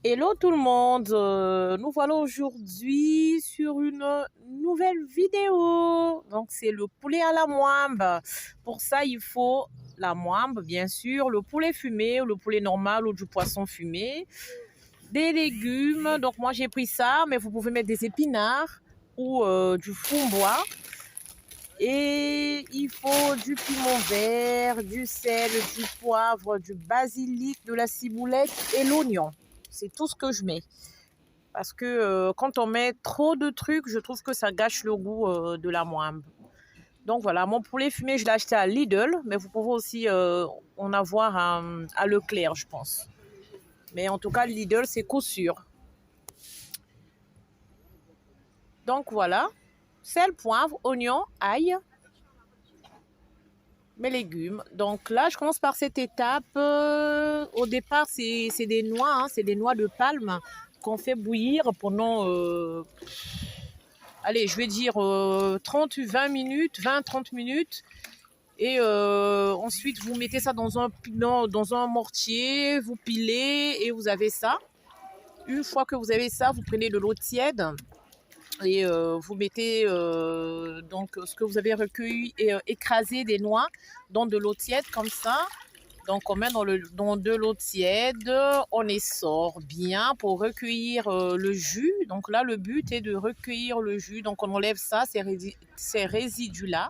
Hello tout le monde, nous voilà aujourd'hui sur une nouvelle vidéo. Donc c'est le poulet à la moimbe. Pour ça il faut la moimbe bien sûr, le poulet fumé, le poulet normal ou du poisson fumé, des légumes. Donc moi j'ai pris ça, mais vous pouvez mettre des épinards ou du frambois. Et il faut du piment vert, du sel, du poivre, du basilic, de la ciboulette et l'oignon. C'est tout ce que je mets. Parce que quand on met trop de trucs, je trouve que ça gâche le goût de la moimbe. Donc voilà, mon poulet fumé, je l'ai acheté à Lidl, mais vous pouvez aussi en avoir à Leclerc, je pense. Mais en tout cas, Lidl, c'est coup sûr. Donc voilà, sel, poivre, oignon, ail, mes légumes. Donc là, je commence par cette étape. Au départ, c'est des noix, hein, c'est des noix de palme qu'on fait bouillir pendant, allez, je vais dire 30-20 minutes, 20-30 minutes. Et ensuite, vous mettez ça dans un mortier, vous pilez et vous avez ça. Une fois que vous avez ça, vous prenez de l'eau tiède et vous mettez donc ce que vous avez recueilli et écrasé des noix dans de l'eau tiède comme ça. Donc on met dans de l'eau tiède, on essore bien pour recueillir le jus. Donc là le but est de recueillir le jus. Donc on enlève ça, ces résidus-là.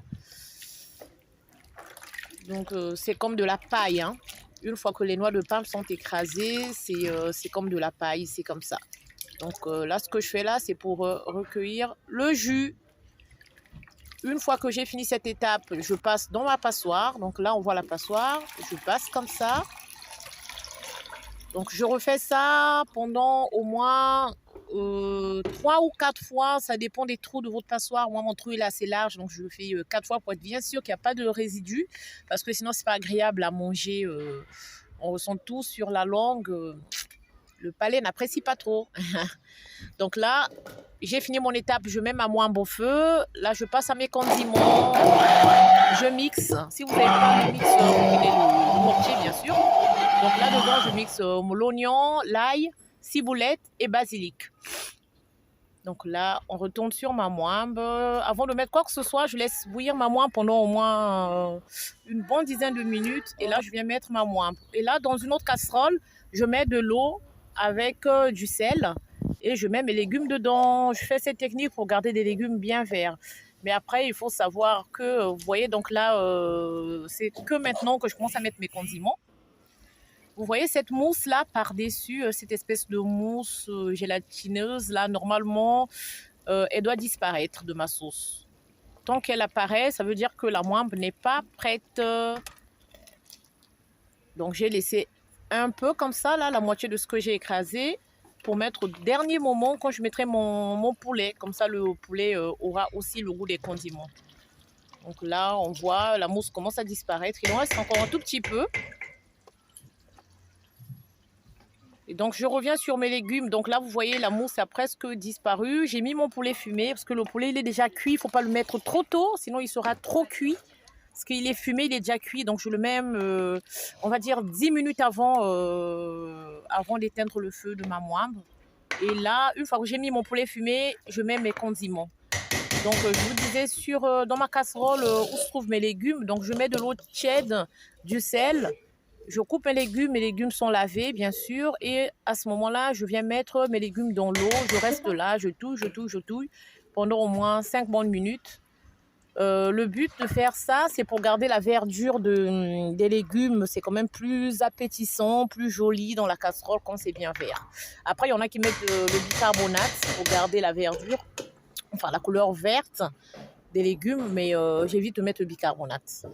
Donc c'est comme de la paille, hein. Une fois que les noix de palme sont écrasées, c'est comme de la paille, c'est comme ça. Donc là, ce que je fais là, c'est pour recueillir le jus. Une fois que j'ai fini cette étape, je passe dans ma passoire. Donc là, on voit la passoire. Je passe comme ça. Donc je refais ça pendant au moins 3 ou 4 fois. Ça dépend des trous de votre passoire. Moi, mon trou il est assez large. Donc je le fais 4 fois pour être bien sûr qu'il n'y a pas de résidus. Parce que sinon, c'est pas agréable à manger. On ressent tout sur la langue. Le palais n'apprécie pas trop. Donc là, j'ai fini mon étape, je mets ma moimbe au feu. Là, je passe à mes condiments. Je mixe. Si vous n'avez pas de mix, vous prenez le mortier, bien sûr. Donc là-dedans, je mixe l'oignon, l'ail, ciboulette et basilic. Donc là, on retourne sur ma moimbe. Avant de mettre quoi que ce soit, je laisse bouillir ma moimbe pendant au moins une bonne dizaine de minutes. Et là, je viens mettre ma moimbe. Et là, dans une autre casserole, je mets de l'eau avec du sel et je mets mes légumes dedans. Je fais cette technique pour garder des légumes bien verts. Mais après, il faut savoir que, vous voyez, donc là, c'est que maintenant que je commence à mettre mes condiments. Vous voyez cette mousse-là par-dessus, cette espèce de mousse gélatineuse, là, normalement, elle doit disparaître de ma sauce. Tant qu'elle apparaît, ça veut dire que la moimbe n'est pas prête. Donc, j'ai laissé un peu comme ça, là, la moitié de ce que j'ai écrasé pour mettre au dernier moment quand je mettrai mon poulet. Comme ça, le poulet aura aussi le goût des condiments. Donc là, on voit la mousse commence à disparaître. Il en reste encore un tout petit peu. Et donc, je reviens sur mes légumes. Donc là, vous voyez, la mousse a presque disparu. J'ai mis mon poulet fumé parce que le poulet, il est déjà cuit. Il ne faut pas le mettre trop tôt, sinon il sera trop cuit. Parce qu'il est fumé, il est déjà cuit. Donc, je le mets, on va dire, 10 minutes avant d'éteindre le feu de ma moimbe. Et là, une fois que j'ai mis mon poulet fumé, je mets mes condiments. Donc, je vous disais, dans ma casserole où se trouvent mes légumes, donc je mets de l'eau tiède, du sel. Je coupe mes légumes sont lavés, bien sûr. Et à ce moment-là, je viens mettre mes légumes dans l'eau. Je reste là, je touille pendant au moins 5 bonnes minutes. Le but de faire ça, c'est pour garder la verdure des légumes. C'est quand même plus appétissant, plus joli dans la casserole quand c'est bien vert. Après, il y en a qui mettent le bicarbonate pour garder la verdure, enfin la couleur verte des légumes, mais j'évite de mettre le bicarbonate.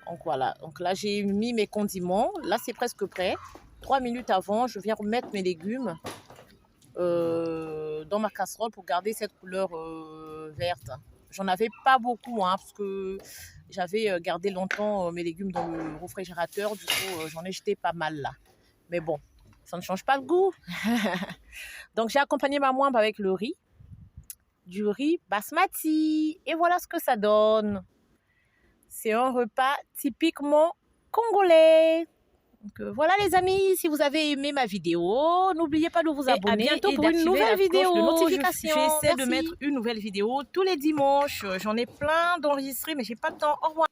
Donc voilà, donc là j'ai mis mes condiments, là c'est presque prêt. 3 minutes avant, je viens remettre mes légumes dans ma casserole pour garder cette couleur verte. J'en avais pas beaucoup, hein, parce que j'avais gardé longtemps mes légumes dans le réfrigérateur, du coup j'en ai jeté pas mal là. Mais bon, ça ne change pas le goût. Donc j'ai accompagné ma moimbe avec le riz, du riz basmati, et voilà ce que ça donne. C'est un repas typiquement congolais. Donc voilà les amis, si vous avez aimé ma vidéo, n'oubliez pas de vous abonner. À bientôt et pour une nouvelle vidéo de notification. J'essaie de mettre une nouvelle vidéo tous les dimanches. J'en ai plein d'enregistrés, mais j'ai pas de temps. Au revoir.